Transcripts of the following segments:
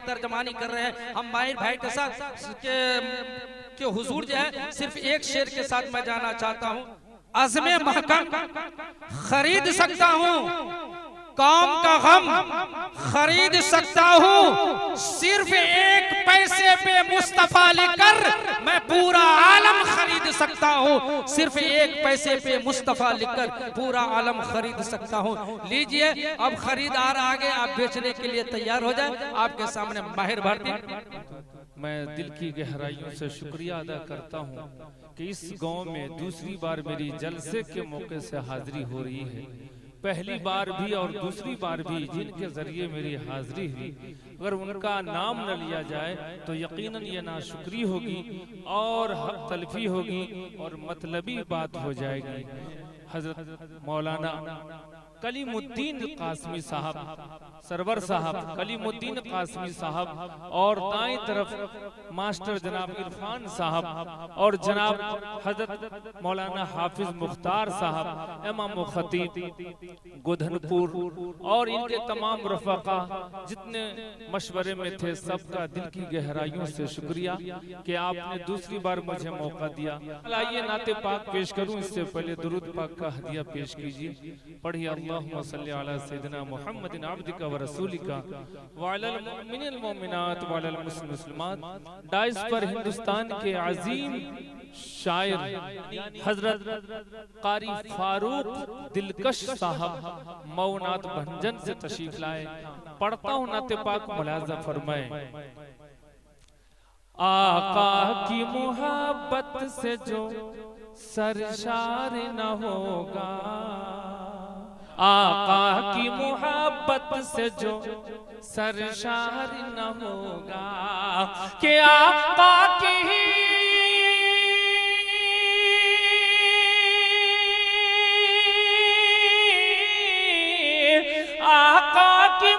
तर्जमानी कर रहे हैं। हम माहिर भाई के साथ के हुजूर जो है सिर्फ एक शेर के साथ मैं जाना चाहता हूँ। अज़्मे महकम खरीद सकता हूँ, कौम का गम खरीद सकता हूँ, सिर्फ एक पैसे पे मुस्तफा लिखकर मैं पूरा आलम खरीद सकता हूँ, सिर्फ एक पैसे पे मुस्तफा लिखकर पूरा आलम खरीद सकता हूँ। लीजिए अब खरीदार आगे, आप बेचने के लिए तैयार हो जाए। आपके सामने माहिर भारती। मैं दिल की गहराइयों से शुक्रिया अदा करता हूँ कि इस गांव में दूसरी बार मेरी जलसे के मौके से हाजिरी हो रही है। पहली बार भी और दूसरी बार भी जिनके जरिए मेरी हाजिरी हुई, अगर उनका नाम न लिया जाए तो यकीनन ये नाशुक्री होगी और हक तलफी होगी और मतलबी बात हो जाएगी। हजरत मौलाना कलीमुद्दीन कासमी साहब, सरवर साहब कलीमुद्दीन कासमी साहब और दाएं तरफ मास्टर जनाब इरफान साहब और जनाब हजरत मौलाना हाफिज मुख्तार साहब इमाम खतीब गोधनपुर और इनके तमाम रफ़ाक़ा जितने मशवरे में थे, सबका दिल की गहराइयों से शुक्रिया कि आपने दूसरी बार मुझे मौका दिया। आइए नाते पाक पेश करूं, इससे पहले दुरूद पाक का हदिया पेश कीजिए। पढ़िए अल्लाहुम्मा सल्ली अला सय्यिदिना मुहम्मदिन अब्दिका व रसूलिका व अलल मुमिनिल मुमिनात व अलल मुस्लिमात। डाइस पर हिंदुस्तान के अजीम शायर हजरत कारी फारूक दिलकश साहब मौनात भंजन से तशरीफ लाए। पढ़ता हूँ नाते पाक, मुलाजा फरमाए। आका की मोहब्बत से जो सरशार न होगा, आका की मोहब्बत से जो सरशार न होगा, कि आका की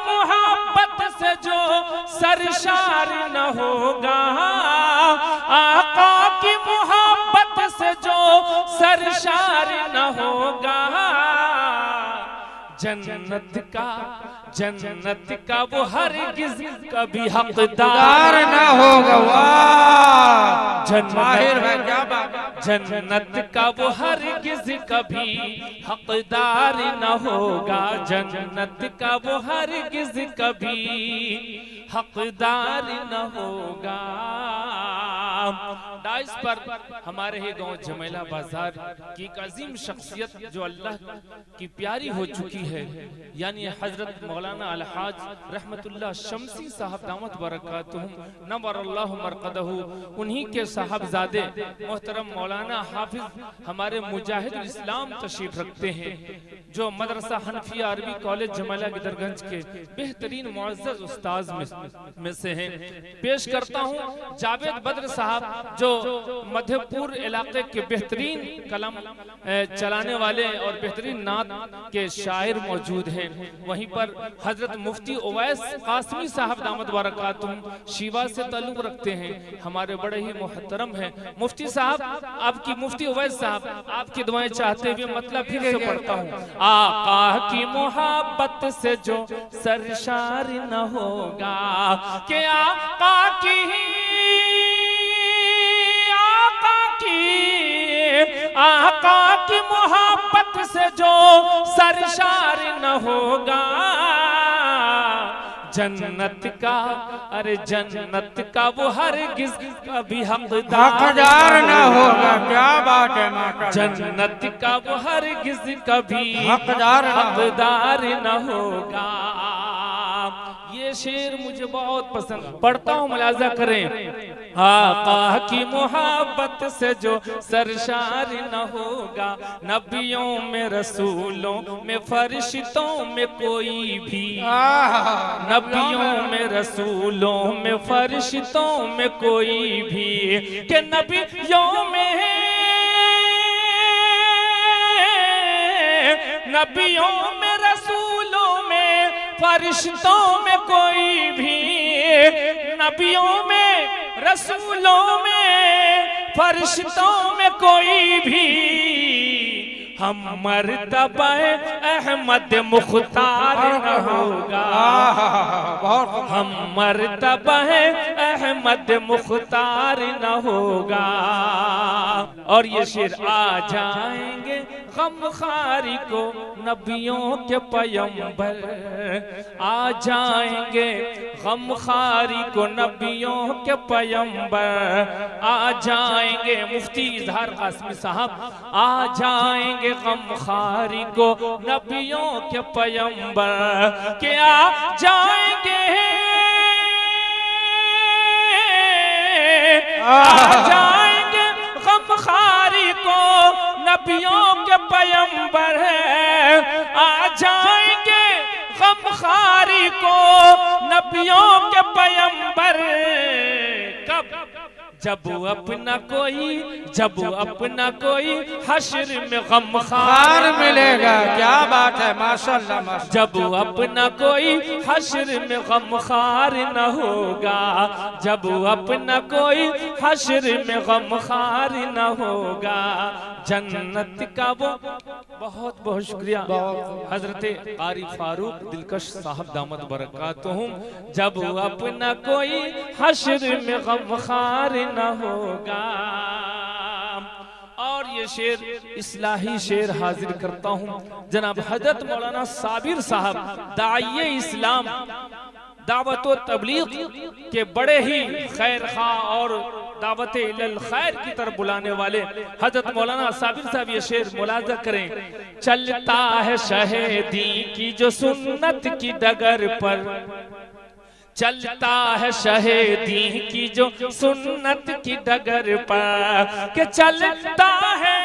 मोहब्बत से जो सरशार न होगा, आका की मोहब्बत से जो सरशार न होगा, जन्नत का वो हरगिज़ कभी हकदार न होगा। जन्नत का वो हरगिज़ कभी हकदार न होगा, जन्नत का वो हरगिज़ कभी हकदार न होगा। डाइस पर हमारे ही गांव जमेला बाजार की एक अजीम शख्सियत जो अल्लाह की प्यारी हो चुकी है, यानी हजरत मौलाना अलहाज रहमतुल्लाह शमसी साहब दामत बरकातुहुम नव्वरल्लाहु मरकदहू, उन्हीं के साहबजादे मोहतरम मौलाना हाफिज हमारे मुजाहिदुल इस्लाम तशरीफ रखते हैं, जो मदरसा हनफिया अरबी कॉलेज जमेला गिदरगंज के बेहतरीन मुअज़्ज़ज़ उस्ताद में से हैं। पेश करता हूँ जावेद बद्र साहब, जो मध्यपुर इलाके के बेहतरीन कलम चलाने वाले और बेहतरीन नात के शायर मौजूद हैं। वहीं पर हजरत मुफ्ती उवैस कासमी साहब दामत बरकातुहुम शिवा से ताल्लुक रखते हैं, हमारे बड़े ही मुहतरम हैं। मुफ्ती साहब, आपकी मुफ्ती उवैस साहब आपकी दुआएं चाहते हुए मतलब फिर से पढ़ता हूँ। आका की मोहब्बत से जो सरशार न होगा, कि आका की मोहब्बत से जो सरशार न होगा, जन्नत का अरे जन्नत का वो हरगिज़ कभी हकदार न होगा। क्या बात है, जन्नत का वो हरगिज़ कभी हकदार न होगा। ये शेर मुझे बहुत पसंद, पढ़ता हूँ, मुलाजा करें। आका की मोहब्बत से जो सरशार न होगा, नबियों में रसूलों में फरिश्तों में कोई भी, नबियों में रसूलों में फरिश्तों में कोई भी, के नबियों में रसूलों में फरिश्तों में कोई भी, नबियों में रसूलों में फरिश्तों में कोई भी, हम मर्तबा अहमद मुख्तार न होगा। हम मर्तबा है अहमद मुख्तार न होगा। और ये शेर आ जाएंगे गमखारी को नबियों के पैगंबर, आ जाएंगे गमखारी को नबियों के पैगंबर, आ जाएंगे मुफ्ती इजहार कासमी साहब, आ जाएंगे गमखारी को नबियों के पैगंबर, के आ जाएंगे, आ जाएंगे गमखारी को नबियों के पैगंबर है, आ जाएंगे गमखारी को नबियों के पैगंबर। कब? जब अपना कोई हश्र में गमखार मिलेगा। क्या बात है, माशाअल्लाह माशाअल्लाह। जब अपना कोई हश्र में गमखार न होगा, जब अपना कोई हश्र में गमखार न होगा, जन्नत का वो बहुत बहुत शुक्रिया हजरत कारी फारूक दिलकश साहब दामद बरकातुहुम, जब अपना कोई हश्र में गमखार न होगा। और ये शेर इस्लाही शेर हाजिर करता हूँ जनाब हजरत मौलाना साबिर साहब, दाइये इस्लाम, दावत व तबलीग के बड़े ही खैर खा और दावत इलल खैर की तरफ बुलाने वाले हजरत मौलाना साबिर साहब ये शेर मुलाजा करें। चलता है शहीदी की जो सुन्नत की डगर पर, चलता है शहीदी की जो सुन्नत की डगर पर, के चलता है,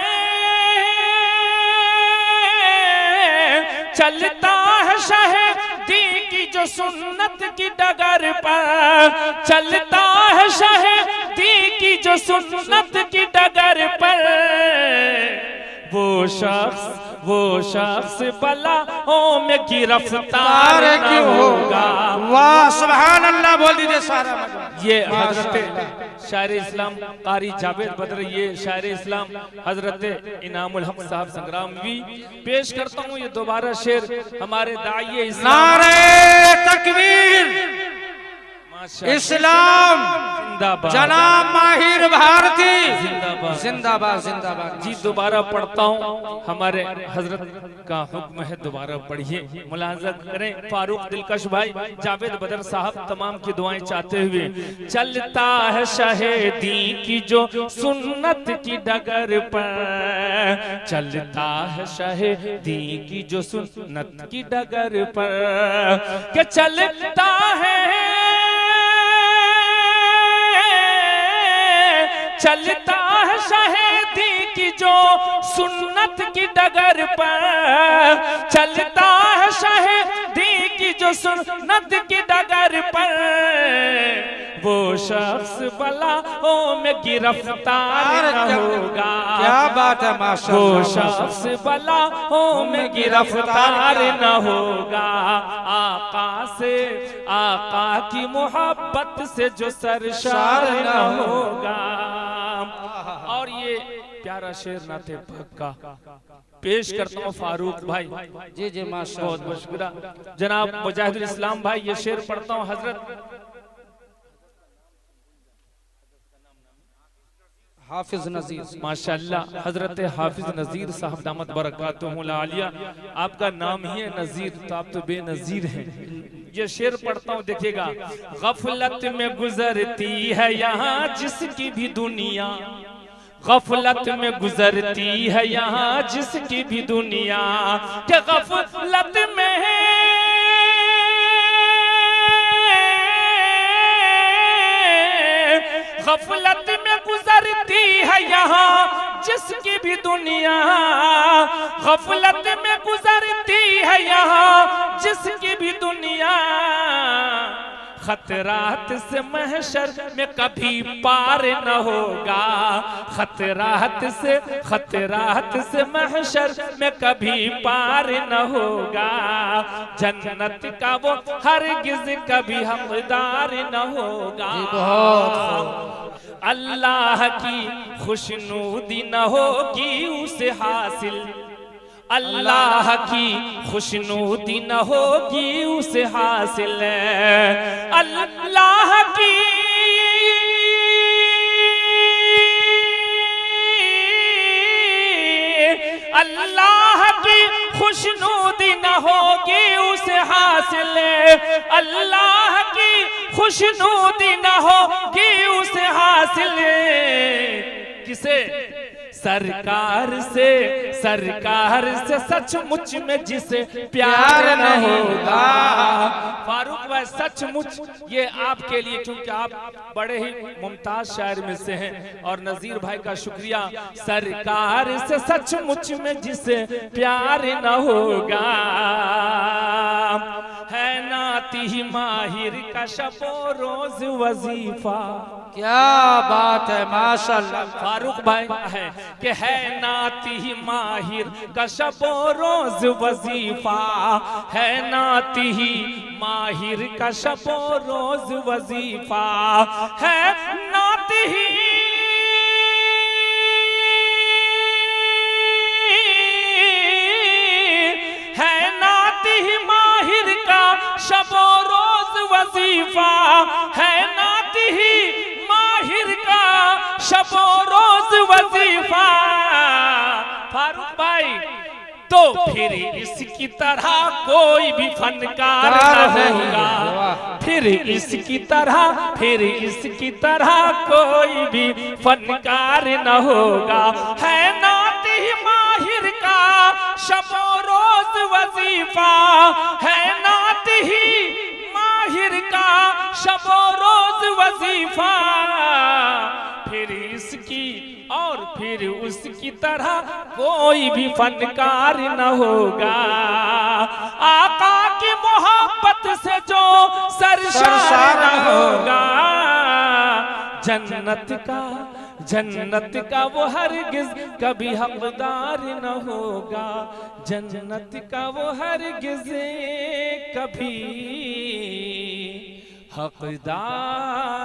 चलता है शहीदी की जो सुन्नत की डगर पर, चलता है शहीदी की जो सुन्नत की डगर पर, वो शख्स बलाओं में गिरफ्तार न होगा। वाह सुभान अल्लाह बोल दीजिए सारा। ये हजरत शायर इस्लाम कारी जावेद बदर, ये शायर इस्लाम हजरत इनामुल हक साहब संग्राम भी पेश करता हूँ। ये दोबारा शेर हमारे दाइये इस्लाम, नारे तकबीर, इस्लाम जिंदाबाद, जनाब माहिर भारती जिंदाबाद जिंदाबाद जिंदाबाद। जी दोबारा पढ़ता हूँ, हमारे हजरत का हुक्म है, दोबारा पढ़िए, मुलाजा करें। फारूक दिलकश भाई, जावेद बदर साहब तमाम की दुआएं चाहते हुए। चलता है शहीदी की जो सुन्नत की डगर पर, चलता है शहीदी की जो सुन्नत की डगर पर, के चलता है, चलता है शहीदी की जो सुन्नत की डगर पर, चलता है शहीदी की जो सुन्नत की डगर पर, वो शख्स बलाओं में गिरफ्तार न होगा। क्या बात है माशाअल्लाह। वो शख्स बलाओं में गिरफ्तार न होगा। आका से, आका की मोहब्बत से जो सरशार न होगा। और ये प्यारा शेर नाते पाक का पेश करता हूँ फारूक भाई। जी जी माशाअल्लाह, बहुत बहुत शुक्रिया जनाब मुजाहिदुल इस्लाम भाई। ये शेर पढ़ता हूँ हजरत हाफिज नजीर, माशाअल्लाह हजरत हाफिज नजीर साहब दामत बरकातुहुल आलिया। आपका नाम ही है नजीर, तो आप तो बेनजीर हैं। ये शेर पढ़ता हूँ, देखिएगा। गफलत में गुजरती है यहाँ जिसकी भी दुनिया, गफलत में गुजरती है यहाँ जिसकी भी दुनिया, के गफलत में गफलत में गुजरती है यहाँ जिसकी भी दुनिया, गफलत में गुजरती है यहाँ जिसकी भी दुनिया, खतरात से महशर में कभी पार न होगा, खतरात से महशर में कभी पार न होगा, जन्नत का वो हरगिज कभी हकदार न होगा। अल्लाह की खुशनूदी न होगी उसे हासिल, अल्लाह की खुशनुदी न होगी उसे हासिल, अल्लाह की खुशनुदी न होगी उसे हासिल, अल्लाह की खुशनुदी न होगी उसे हासिल। किसे? सरकार से सचमुच में जिसे प्यार न होगा। फारूक भाई सचमुच ये आपके लिए, क्योंकि आप बड़े ही मुमताज शायर में से हैं, और नजीर भाई का शुक्रिया। सरकार से सचमुच में जिसे प्यार न होगा, है नाती माहिर का शबो रोज वजीफा। क्या बात है, माशाल्लाह। फारूक भाई है कि है नाती माहिर का शबो रोज वजीफा, है नाती माहिर का शबो रोज वजीफा, है नाती माहिर का शबो रोज वजीफा, है नाती माहिर का शबो रोज वजीफा। फारूक भाई तो फिर इसकी तरह कोई भी फनकार न होगा, फिर इसकी तरह कोई भी फनकार न होगा। है नाती माहिर का शबो रोज वजीफा, है नाती माहिर का शबो रोज वजीफा। फिर इसकी और फिर उसकी तरह कोई भी फनकार न होगा। आका की मोहब्बत से जो सरशार न होगा, जन्नत का वो हरगिज कभी हकदार न होगा, जन्नत का वो हरगिज कभी हकदार